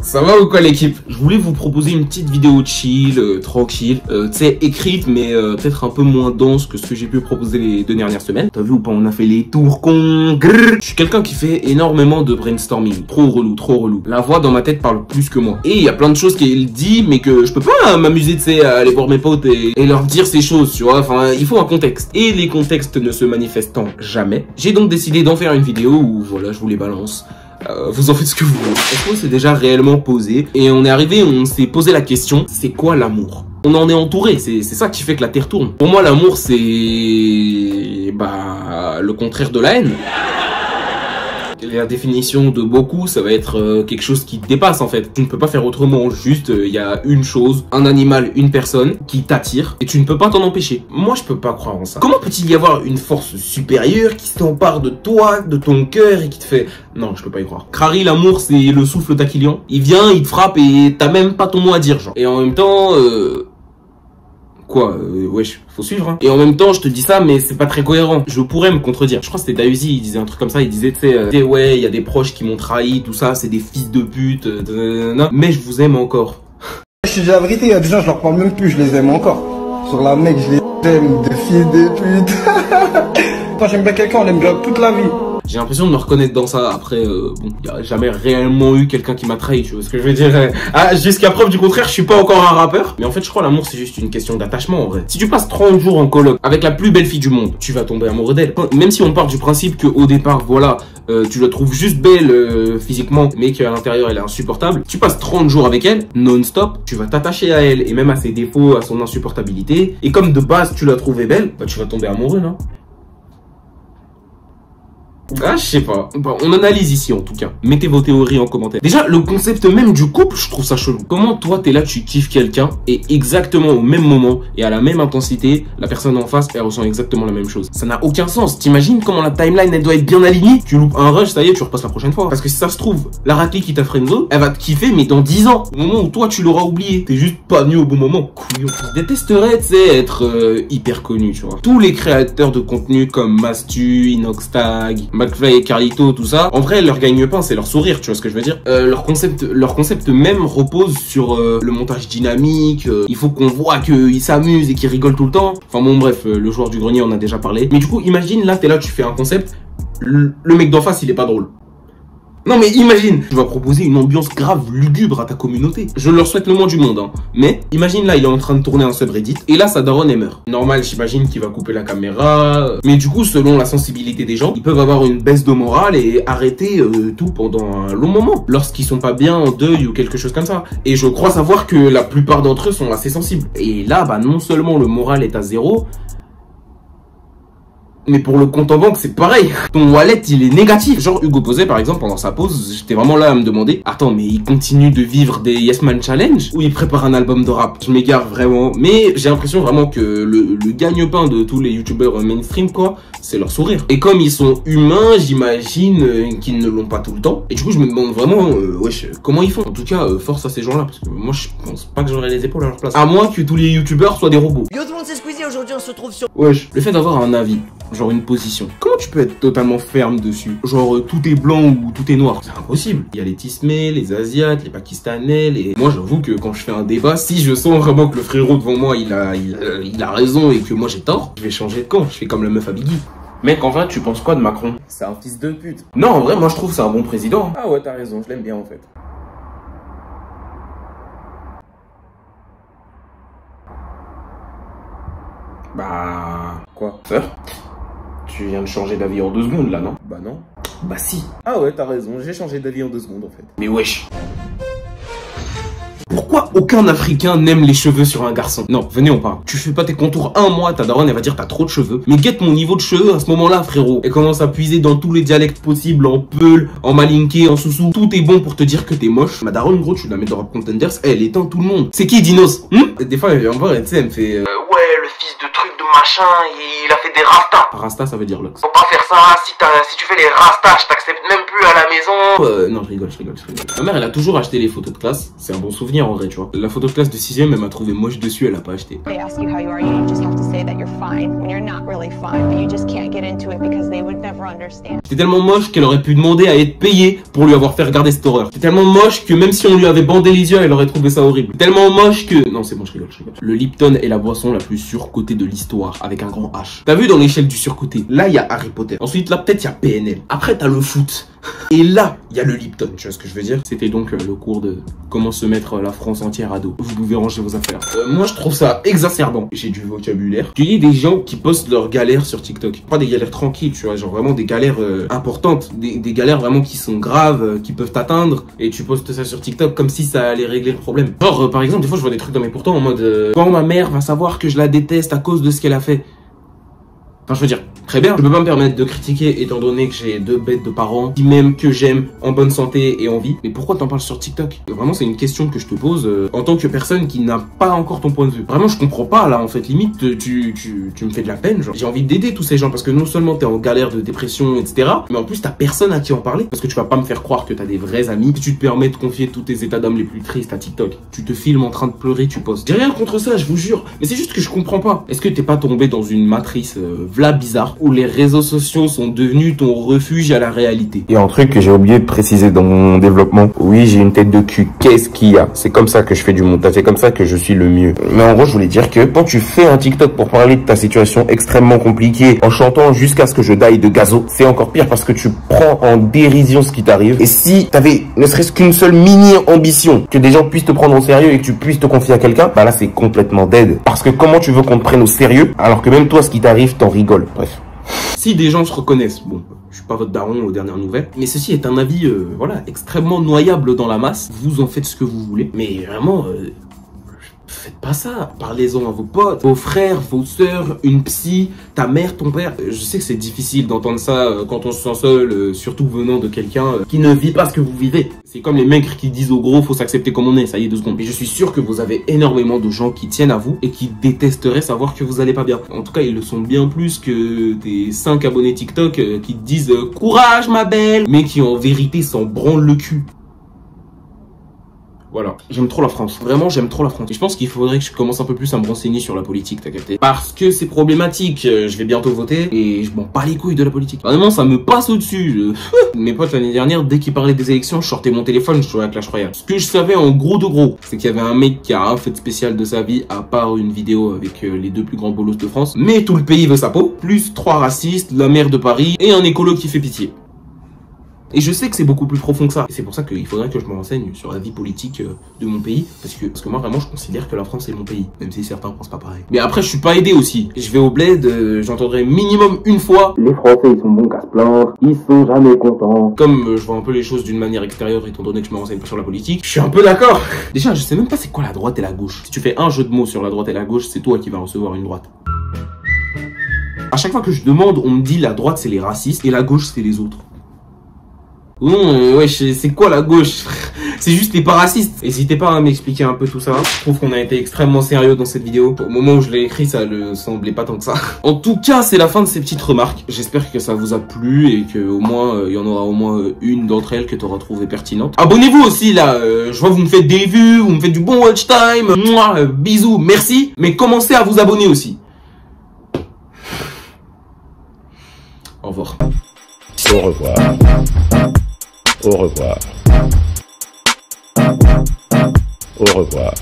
Ça va ou quoi l'équipe? Je voulais vous proposer une petite vidéo chill, tranquille, tu sais, écrite mais peut-être un peu moins dense que ce que j'ai pu proposer les 2 dernières semaines. T'as vu ou pas, on a fait les tours cons. Je suis quelqu'un qui fait énormément de brainstorming. Trop relou, trop relou. La voix dans ma tête parle plus que moi. Et il y a plein de choses qu'elle dit mais que je peux pas m'amuser, tu sais, à aller voir mes potes et leur dire ces choses, tu vois. Enfin, il faut un contexte. Et les contextes ne se manifestant jamais, j'ai donc décidé d'en faire une vidéo où, voilà, je vous les balance. Vous en faites ce que vous voulez. Est-ce qu'on s'est déjà réellement posé? Et on est arrivé, on s'est posé la question, c'est quoi l'amour? On en est entouré, c'est ça qui fait que la Terre tourne. Pour moi, l'amour, c'est... bah... le contraire de la haine. La définition de beaucoup, ça va être quelque chose qui te dépasse en fait. Tu ne peux pas faire autrement, juste il y a une chose, un animal, une personne qui t'attire et tu ne peux pas t'en empêcher. Moi je peux pas croire en ça. Comment peut-il y avoir une force supérieure qui s'empare de toi, de ton cœur et qui te fait... Non, je peux pas y croire. Crary, l'amour c'est le souffle d'Aquilian. Il vient, il te frappe et t'as même pas ton mot à dire genre. Et en même temps... Quoi, wesh, faut suivre hein. Et en même temps je te dis ça mais c'est pas très cohérent. Je pourrais me contredire. Je crois que c'était Dausi, il disait un truc comme ça. Il disait tu sais ouais il y a des proches qui m'ont trahi, tout ça, c'est des fils de pute, mais je vous aime encore. Je te dis la vérité, il y a des gens je leur parle même plus, je les aime encore. Sur la mec je les aime, des fils de pute. Quand j'aime bien quelqu'un on l'aime bien toute la vie. J'ai l'impression de me reconnaître dans ça. Après, bon, il n'y a jamais réellement eu quelqu'un qui m'a trahi, tu vois ce que je veux dire. Ah, jusqu'à preuve du contraire, je suis pas encore un rappeur. Mais en fait, je crois l'amour, c'est juste une question d'attachement, en vrai. Si tu passes 30 jours en coloc avec la plus belle fille du monde, tu vas tomber amoureux d'elle. Même si on part du principe qu'au départ, voilà, tu la trouves juste belle physiquement, mais qu'à l'intérieur, elle est insupportable. Tu passes 30 jours avec elle, non-stop, tu vas t'attacher à elle, et même à ses défauts, à son insupportabilité. Et comme de base, tu la trouvais belle, bah tu vas tomber amoureux, non? Ah, je sais pas. Bon, on analyse ici en tout cas. Mettez vos théories en commentaire. Déjà, le concept même du couple, je trouve ça chelou. Comment toi, t'es là, tu kiffes quelqu'un et exactement au même moment et à la même intensité, la personne en face, elle ressent exactement la même chose. Ça n'a aucun sens. T'imagines comment la timeline, elle doit être bien alignée? Tu loupes un rush, ça y est, tu repasses la prochaine fois. Parce que si ça se trouve, la raclée qui t'a friendzone, elle va te kiffer, mais dans 10 ans, au moment où toi, tu l'auras oublié. T'es juste pas venu au bon moment. Couillon. Je détesterais, tu sais, être hyper connu, tu vois. Tous les créateurs de contenu comme Mastu, Inoxtag, McFly et Carlito, tout ça, en vrai leur gagne-pain c'est leur sourire, tu vois ce que je veux dire. Leur concept même repose sur le montage dynamique, il faut qu'on voit qu'ils s'amusent et qu'ils rigolent tout le temps. Enfin bon bref, le joueur du grenier on a déjà parlé. Mais du coup imagine là t'es là, tu fais un concept, le mec d'en face il est pas drôle. Non mais imagine, tu vas proposer une ambiance grave lugubre à ta communauté. Je leur souhaite le moins du monde hein. Mais imagine là il est en train de tourner un subreddit et là sa daronne elle meurt. Normal j'imagine qu'il va couper la caméra. Mais du coup selon la sensibilité des gens, ils peuvent avoir une baisse de morale et arrêter tout pendant un long moment. Lorsqu'ils sont pas bien en deuil ou quelque chose comme ça. Et je crois savoir que la plupart d'entre eux sont assez sensibles. Et là bah non seulement le moral est à 0, mais pour le compte en banque, c'est pareil. Ton wallet, il est négatif. Genre, Hugo Posé, par exemple, pendant sa pause, j'étais vraiment là à me demander, attends, mais il continue de vivre des Yes Man Challenge ou il prépare un album de rap? Je m'égare vraiment. Mais j'ai l'impression vraiment que le gagne-pain de tous les youtubeurs mainstream, quoi, c'est leur sourire. Et comme ils sont humains, j'imagine qu'ils ne l'ont pas tout le temps. Et du coup, je me demande vraiment, wesh, comment ils font? En tout cas, force à ces gens-là, parce que moi, je pense pas que j'aurais les épaules à leur place. À moins que tous les youtubeurs soient des robots. Yo tout le monde, c'est Squeezie, aujourd'hui on se trouve sur... Wesh, le fait d'avoir un avis, genre une position, comment tu peux être totalement ferme dessus? Genre tout est blanc ou tout est noir? C'est impossible. Il y a les Tismé, les Asiates, les Pakistanais, les... Moi j'avoue que quand je fais un débat, si je sens vraiment que le frérot devant moi il a raison et que moi j'ai tort, je vais changer de camp. Je fais comme la meuf à Biggie. Mec, en vrai, tu penses quoi de Macron? C'est un fils de pute. Non, en vrai, moi je trouve que c'est un bon président. Ah ouais, t'as raison, je l'aime bien en fait. Bah... Quoi? Sœur? Tu viens de changer d'avis en 2 secondes là, non? Bah non. Bah si. Ah ouais, t'as raison, j'ai changé d'avis en 2 secondes en fait. Mais wesh. Pourquoi aucun Africain n'aime les cheveux sur un garçon? Non, venez on parle. Tu fais pas tes contours un mois, ta daronne elle va dire t'as trop de cheveux. Mais guette mon niveau de cheveux à ce moment-là frérot. Elle commence à puiser dans tous les dialectes possibles, en peul, en malinké, en sousou. Tout est bon pour te dire que t'es moche. Ma daronne gros tu la mets dans Rap Contenders, elle éteint tout le monde. C'est qui Dinos? Des fois elle vient me voir et tu sais elle me fait ouais le fils de truc de machin, il a fait des rastas. Rasta ça veut dire Lox. Faut pas faire ça, si tu fais les rastas, je t'accepte même plus à la maison. Non je rigole. Ma mère elle a toujours acheté les photos de classe, c'est un bon souvenir. finir en vrai, tu vois. La photo de classe de 6ème, elle m'a trouvé moche dessus, elle a pas acheté. They ask you how you are, you just have to say that you're fine when you're not really fine, but you just can't get into it because they would never understand. C'était tellement moche qu'elle aurait pu demander à être payée pour lui avoir fait regarder cette horreur. C'était tellement moche que même si on lui avait bandé les yeux, elle aurait trouvé ça horrible. Tellement moche que... Non, c'est bon, je rigole. Le Lipton est la boisson la plus surcotée de l'histoire, avec un grand H. T'as vu dans l'échelle du surcoté? Là, il y a Harry Potter. Ensuite, là, peut-être, il y a PNL. Après, t'as le foot. Et là, il y a le Lipton, tu vois ce que je veux dire? C'était donc le cours de comment se mettre la France entière à dos. Vous pouvez ranger vos affaires. Moi, je trouve ça exacerbant. J'ai du vocabulaire. Tu dis des gens qui postent leurs galères sur TikTok. Pas des galères tranquilles, tu vois, genre vraiment des galères importantes. Des galères vraiment qui sont graves, qui peuvent t'atteindre. Et tu postes ça sur TikTok comme si ça allait régler le problème. Genre, par exemple, des fois, je vois des trucs dans mes pourtents en mode quand ma mère va savoir que je la déteste à cause de ce qu'elle a fait. Enfin, je veux dire, très bien, je peux pas me permettre de critiquer étant donné que j'ai 2 bêtes de parents qui m'aiment, que j'aime, en bonne santé et en vie. Mais pourquoi t'en parles sur TikTok? Vraiment, c'est une question que je te pose en tant que personne qui n'a pas encore ton point de vue. Vraiment, je comprends pas là, en fait. Limite, tu me fais de la peine. Genre, j'ai envie d'aider tous ces gens parce que non seulement t'es en galère de dépression, etc. Mais en plus, t'as personne à qui en parler parce que tu vas pas me faire croire que t'as des vrais amis. Si tu te permets de confier tous tes états d'âme les plus tristes à TikTok, tu te filmes en train de pleurer, tu postes. J'ai rien contre ça, je vous jure. Mais c'est juste que je comprends pas. Est-ce que t'es pas tombé dans une matrice v'là bizarre où les réseaux sociaux sont devenus ton refuge à la réalité? Il y a un truc que j'ai oublié de préciser dans mon développement. Oui, j'ai une tête de cul. Qu'est-ce qu'il y a? C'est comme ça que je fais du montage. C'est comme ça que je suis le mieux. Mais en gros, je voulais dire que quand tu fais un TikTok pour parler de ta situation extrêmement compliquée, en chantant jusqu'à ce que je die de gazo, c'est encore pire parce que tu prends en dérision ce qui t'arrive. Et si t'avais ne serait-ce qu'une seule mini ambition, que des gens puissent te prendre au sérieux et que tu puisses te confier à quelqu'un, bah là, c'est complètement dead. Parce que comment tu veux qu'on te prenne au sérieux alors que même toi, ce qui t'arrive, t'en rigoles. Bref. Si des gens se reconnaissent, bon, je suis pas votre daron aux dernières nouvelles, mais ceci est un avis, voilà, extrêmement noyable dans la masse. Vous en faites ce que vous voulez, mais vraiment, faites pas ça. Parlez-en à vos potes, vos frères, vos sœurs, une psy, ta mère, ton père. Je sais que c'est difficile d'entendre ça quand on se sent seul, surtout venant de quelqu'un qui ne vit pas ce que vous vivez. C'est comme les mecs qui disent au gros, faut s'accepter comme on est, ça y est, 2 secondes. Mais je suis sûr que vous avez énormément de gens qui tiennent à vous et qui détesteraient savoir que vous allez pas bien. En tout cas, ils le sont bien plus que des 5 abonnés TikTok qui te disent « Courage ma belle !» mais qui en vérité s'en branlent le cul. Voilà, j'aime trop la France. Vraiment, j'aime trop la France. Et je pense qu'il faudrait que je commence un peu plus à me renseigner sur la politique, t'as capté? Parce que c'est problématique. Je vais bientôt voter et je m'en bats les couilles de la politique. Vraiment, ça me passe au-dessus. Mes potes l'année dernière, dès qu'ils parlaient des élections, je sortais mon téléphone, je jouais à Clash Royale. Ce que je savais en gros de gros, c'est qu'il y avait un mec qui a un fait spécial de sa vie, à part une vidéo avec les 2 plus grands bolos de France. Mais tout le pays veut sa peau. Plus 3 racistes, la maire de Paris et un écolo qui fait pitié. Et je sais que c'est beaucoup plus profond que ça. Et c'est pour ça qu'il faudrait que je me renseigne sur la vie politique de mon pays. Parce que moi, vraiment, je considère que la France est mon pays. Même si certains pensent pas pareil. Mais après, je suis pas aidé aussi. Je vais au bled, j'entendrai minimum une fois: les Français, ils sont bons qu'à se plaindre. Ils sont jamais contents. Comme je vois un peu les choses d'une manière extérieure, étant donné que je me renseigne pas sur la politique, je suis un peu d'accord. Déjà, je sais même pas c'est quoi la droite et la gauche. Si tu fais un jeu de mots sur la droite et la gauche, c'est toi qui vas recevoir une droite. À chaque fois que je demande, on me dit la droite, c'est les racistes et la gauche, c'est les autres. Non, ouais, c'est quoi la gauche? C'est juste les pas racistes. N'hésitez pas à m'expliquer un peu tout ça. Je trouve qu'on a été extrêmement sérieux dans cette vidéo. Au moment où je l'ai écrit, ça ne semblait pas tant que ça. En tout cas, c'est la fin de ces petites remarques. J'espère que ça vous a plu et que au moins il y en aura au moins une d'entre elles que tu auras trouvé pertinente. Abonnez-vous aussi là. Je vois vous me faites des vues, vous me faites du bon watch time. Mouah, bisous, merci. Mais commencez à vous abonner aussi. Au revoir. Au revoir. Au revoir. Au revoir.